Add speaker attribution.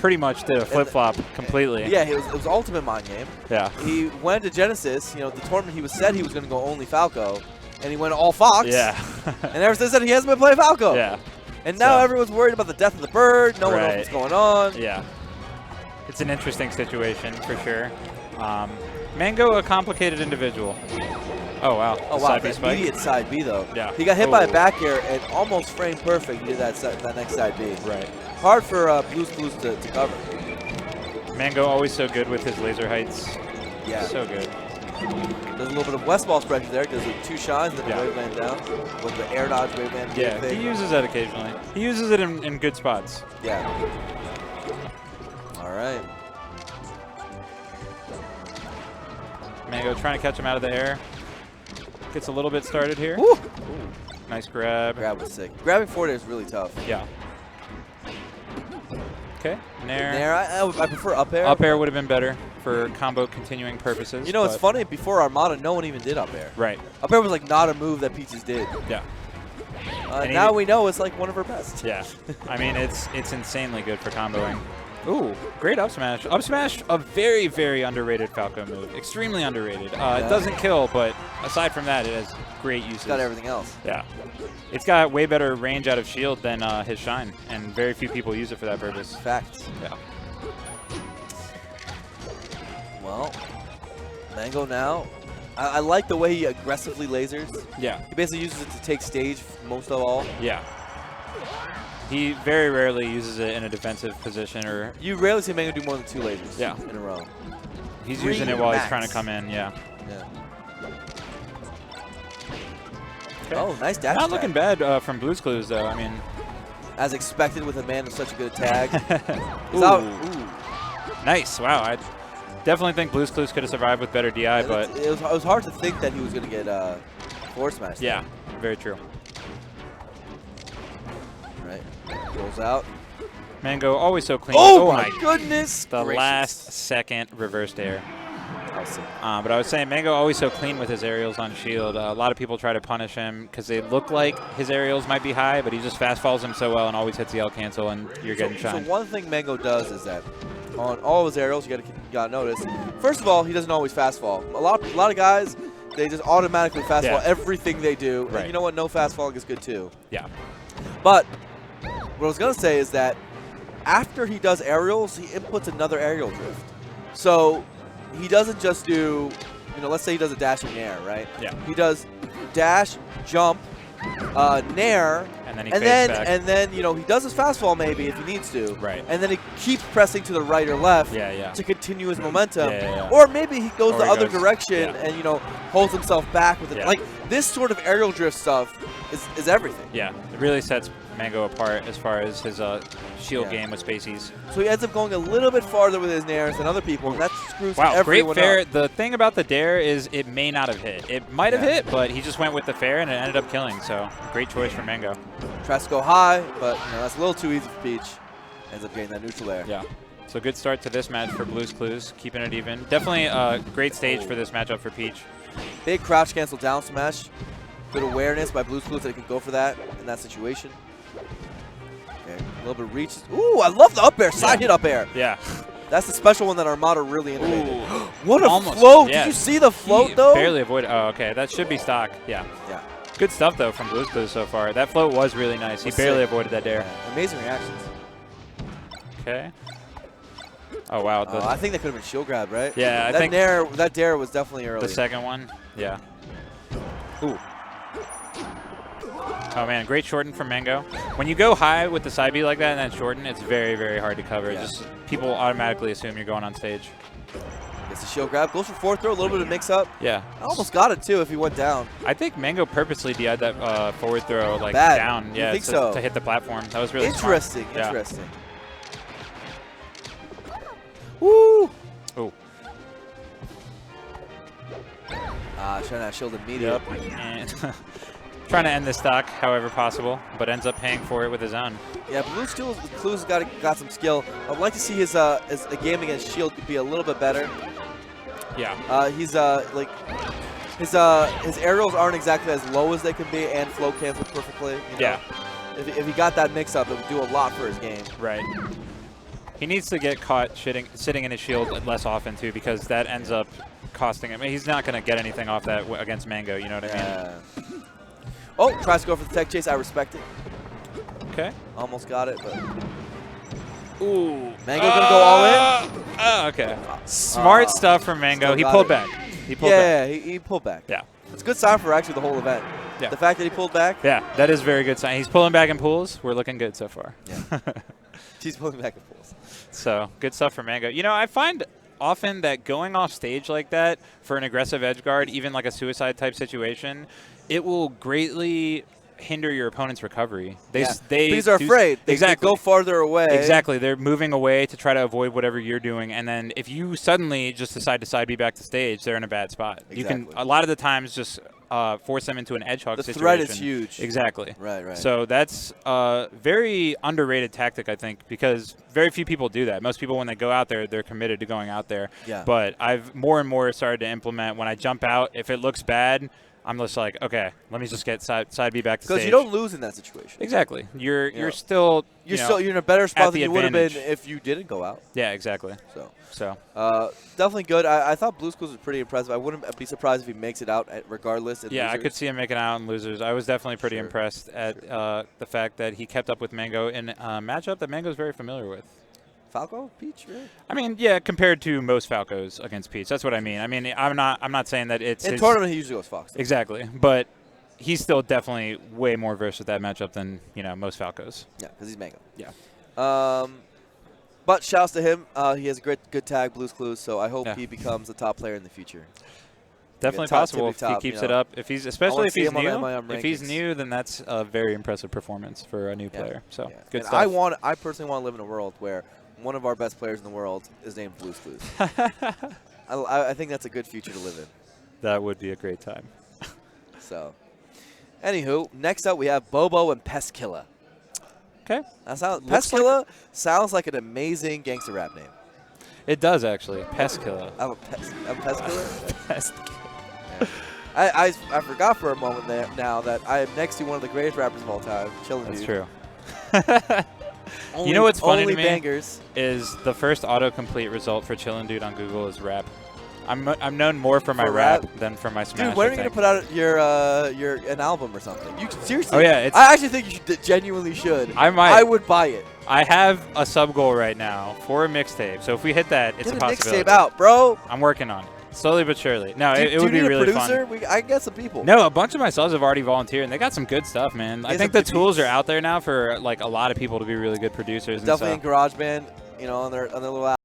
Speaker 1: pretty much did a flip-flop completely.
Speaker 2: Yeah, it was ultimate mind game.
Speaker 1: Yeah.
Speaker 2: He went to Genesis, you know, the tournament he said he was going to go only Falco, and he went all Fox.
Speaker 1: Yeah.
Speaker 2: And ever since then, he hasn't been playing Falco.
Speaker 1: Yeah.
Speaker 2: And now everyone's worried about the death of the bird. No one knows what's going on.
Speaker 1: Yeah. It's an interesting situation for sure. Mango, a complicated individual. Oh, wow.
Speaker 2: Oh, wow. That immediate side B, though.
Speaker 1: Yeah.
Speaker 2: He got hit by a back air and almost framed perfect. He did that next side B.
Speaker 1: Right.
Speaker 2: Hard for Blues to cover.
Speaker 1: Mango always so good with his laser heights.
Speaker 2: Yeah.
Speaker 1: So good.
Speaker 2: There's a little bit of West ball spread there because of 2 shines and then the waveland down with the air dodge waveland.
Speaker 1: Yeah, he uses that occasionally. He uses it in good spots.
Speaker 2: Yeah. All right.
Speaker 1: Mango trying to catch him out of the air. Gets a little bit started here.
Speaker 2: Woo!
Speaker 1: Ooh, nice grab.
Speaker 2: Grab was sick. Grabbing forward is really tough.
Speaker 1: Yeah. Okay. Nair.
Speaker 2: Nair, I prefer up air.
Speaker 1: Up air would have been better for combo continuing purposes.
Speaker 2: You know, it's funny. Before Armada, no one even did up air.
Speaker 1: Right.
Speaker 2: Up air was like not a move that Peaches did.
Speaker 1: Yeah.
Speaker 2: Now we know it's like one of her best.
Speaker 1: Yeah. I mean, it's insanely good for comboing. Ooh, great up smash. Up smash, a very, very underrated Falco move. Extremely underrated. It doesn't kill, but aside from that, it has great uses.
Speaker 2: It's got everything else.
Speaker 1: Yeah. It's got way better range out of shield than his shine, and very few people use it for that purpose.
Speaker 2: Facts.
Speaker 1: Yeah.
Speaker 2: Well, Mango now. I like the way he aggressively lasers.
Speaker 1: Yeah.
Speaker 2: He basically uses it to take stage most of all.
Speaker 1: Yeah. He very rarely uses it in a defensive position, or
Speaker 2: you rarely see Mango do more than 2 lasers in a row.
Speaker 1: He's using it while he's trying to come in, yeah. Okay.
Speaker 2: Oh, nice dash.
Speaker 1: Not looking bad from Blue's Clues, though. I mean,
Speaker 2: as expected with a man with such a good tag.
Speaker 1: Ooh. Nice. Wow. I definitely think Blue's Clues could have survived with better DI, but
Speaker 2: it was hard to think that he was going to get forward smashed.
Speaker 1: Yeah, very true.
Speaker 2: Right. Rolls out.
Speaker 1: Mango always so clean.
Speaker 2: Oh my goodness!
Speaker 1: The last second reversed air.
Speaker 2: Awesome.
Speaker 1: But I was saying, Mango always so clean with his aerials on shield. A lot of people try to punish him because they look like his aerials might be high, but he just fast falls them so well and always hits the L cancel, and you're getting shined.
Speaker 2: So one thing Mango does is that on all of his aerials, you gotta notice. First of all, he doesn't always fast fall. A lot of guys, they just automatically fast fall everything they do.
Speaker 1: Right.
Speaker 2: And you know what? No fast falling is good too.
Speaker 1: Yeah.
Speaker 2: But what I was gonna say is that after he does aerials, he inputs another aerial drift. So he doesn't just do, you know, let's say he does a dashing nair, right?
Speaker 1: Yeah.
Speaker 2: He does dash, jump, nair,
Speaker 1: and then he
Speaker 2: and then you know, he does his fast fall maybe if he needs to.
Speaker 1: Right.
Speaker 2: And then he keeps pressing to the right or left to continue his momentum. Or maybe he goes the other direction and, you know, holds himself back with it. Like this sort of aerial drift stuff is everything.
Speaker 1: Yeah. It really sets Mango apart as far as his shield game with spacies.
Speaker 2: So he ends up going a little bit farther with his nairs than other people, and that screws everyone
Speaker 1: great fair.
Speaker 2: up.
Speaker 1: The thing about the dare is it may not have hit. It might have hit, but he just went with the fair, and it ended up killing. So great choice for Mango.
Speaker 2: Tries to go high, but you know, that's a little too easy for Peach. Ends up getting that neutral air.
Speaker 1: Yeah. So good start to this match for Blue's Clues, keeping it even. Definitely a great stage for this matchup for Peach.
Speaker 2: Big crouch cancel down smash. Good awareness by Blue's Clues that he can go for that in that situation. Okay, a little bit of reach. Ooh, I love the up air, side hit up air.
Speaker 1: Yeah.
Speaker 2: That's the special one that Armada really innovated. What a
Speaker 1: Almost.
Speaker 2: float! Did you see the float though?
Speaker 1: Barely avoided. Oh, okay. That should be stock. Yeah.
Speaker 2: Yeah.
Speaker 1: Good stuff though from Blue's Clues so far. That float was really nice. He barely avoided that dare.
Speaker 2: Yeah. Amazing reactions.
Speaker 1: Okay. Oh wow.
Speaker 2: I think that could have been shield grab, right?
Speaker 1: Yeah,
Speaker 2: I think that dare was definitely early.
Speaker 1: The second one. Yeah. Ooh. Oh man, great shorten from Mango. When you go high with the side B like that and then shorten, it's very, very hard to cover. Just people automatically assume you're going on stage.
Speaker 2: Gets the shield grab, goes for forward throw, a little bit of mix up.
Speaker 1: Yeah.
Speaker 2: I almost got it too if he went down.
Speaker 1: I think Mango purposely DI'd that forward throw like down. Yeah,
Speaker 2: think so?
Speaker 1: To hit the platform. That was really
Speaker 2: interesting.
Speaker 1: Smart.
Speaker 2: Interesting. Woo!
Speaker 1: Ooh.
Speaker 2: Trying to shield immediate.
Speaker 1: Yep. Trying to end this stock however possible, but ends up paying for it with his own.
Speaker 2: Yeah, Blue's Clues got some skill. I'd like to see his game against Shield be a little bit better.
Speaker 1: Yeah.
Speaker 2: He's like his aerials aren't exactly as low as they can be, and float cancel perfectly. You know?
Speaker 1: Yeah.
Speaker 2: If he got that mix up, it would do a lot for his game.
Speaker 1: Right. He needs to get caught sitting in his shield less often, too, because that ends up costing him. He's not going to get anything off that against Mango, you know what I mean?
Speaker 2: Oh, tries to go for the tech chase. I respect it.
Speaker 1: Okay.
Speaker 2: Almost got it, but...
Speaker 1: Ooh.
Speaker 2: Mango going to go all in?
Speaker 1: Okay. Smart stuff from Mango. He pulled back. He pulled back.
Speaker 2: Yeah, he pulled back.
Speaker 1: Yeah.
Speaker 2: It's a good sign for actually the whole event.
Speaker 1: Yeah.
Speaker 2: The fact that he pulled back.
Speaker 1: Yeah, that is very good sign. He's pulling back in pools. We're looking good so far.
Speaker 2: Yeah. He's pulling back in pools.
Speaker 1: So, good stuff for Mango. You know, I find often that going off stage like that for an aggressive edge guard, even like a suicide type situation, it will greatly hinder your opponent's recovery. Because they're
Speaker 2: afraid. They
Speaker 1: exactly.
Speaker 2: go farther away.
Speaker 1: Exactly. They're moving away to try to avoid whatever you're doing. And then if you suddenly just decide to side B back to stage, they're in a bad spot.
Speaker 2: Exactly.
Speaker 1: You can, a lot of the times, just force them into an edge hog situation.
Speaker 2: The threat is huge.
Speaker 1: Exactly.
Speaker 2: Right.
Speaker 1: So that's a very underrated tactic, I think, because very few people do that. Most people, when they go out there, they're committed to going out there.
Speaker 2: Yeah.
Speaker 1: But I've more and more started to implement when I jump out, if it looks bad, I'm just like, okay, let me just get side B back to stage.
Speaker 2: Because you don't lose in that situation.
Speaker 1: Exactly. You're still
Speaker 2: you're in a better spot than you would have been
Speaker 1: advantage.
Speaker 2: if you didn't go out.
Speaker 1: Yeah, exactly.
Speaker 2: So definitely good. I thought Blue Schools was pretty impressive. I wouldn't be surprised if he makes it out regardless.
Speaker 1: Yeah,
Speaker 2: losers.
Speaker 1: I could see him making out in losers. I was definitely pretty impressed at the fact that he kept up with Mango in a matchup that Mango's very familiar with.
Speaker 2: Falco? Peach? Really?
Speaker 1: I mean, yeah, compared to most Falcos against Peach. That's what I mean. I mean, I'm not saying that it's
Speaker 2: in tournament he usually goes Fox. Though.
Speaker 1: Exactly, but he's still definitely way more versed with that matchup than most Falcos.
Speaker 2: Yeah, because he's Mango.
Speaker 1: Yeah.
Speaker 2: But shouts to him. He has a good tag, Blues Clues. So I hope he becomes a top player in the future.
Speaker 1: Definitely possible if he keeps it up. Especially if he's new. If he's new, then that's a very impressive performance for a new player. So good
Speaker 2: and
Speaker 1: stuff.
Speaker 2: I personally want to live in a world where one of our best players in the world is named Blues Clues. I think that's a good future to live in.
Speaker 1: That would be a great time.
Speaker 2: So, anywho, next up we have Bobo and Pestkilla.
Speaker 1: Okay.
Speaker 2: Pestkilla sounds like an amazing gangster rap name.
Speaker 1: It does, actually. Pestkilla.
Speaker 2: I'm a Pestkilla?
Speaker 1: Pestkilla.
Speaker 2: Yeah. I forgot for a moment there now that I am next to one of the greatest rappers of all time, Chillin' Dude.
Speaker 1: That's true. You know what's funny to me
Speaker 2: bangers.
Speaker 1: Is the first autocomplete result for Chillin' Dude on Google is rap. I'm known more for my rap than for my Smash.
Speaker 2: Dude, when are you gonna put out an album or something? You seriously?
Speaker 1: Oh yeah,
Speaker 2: I actually think you genuinely should.
Speaker 1: I might.
Speaker 2: I would buy it.
Speaker 1: I have a sub goal right now for a mixtape, so if we hit that, it's a possibility.
Speaker 2: Get a mixtape out, bro.
Speaker 1: I'm working on it. Slowly but surely. No, it would be really fun.
Speaker 2: I can get some people.
Speaker 1: No, a bunch of my subs have already volunteered, and they got some good stuff, man. I think the tools are out there now for like a lot of people to be really good producers.
Speaker 2: Definitely in GarageBand, on their little app.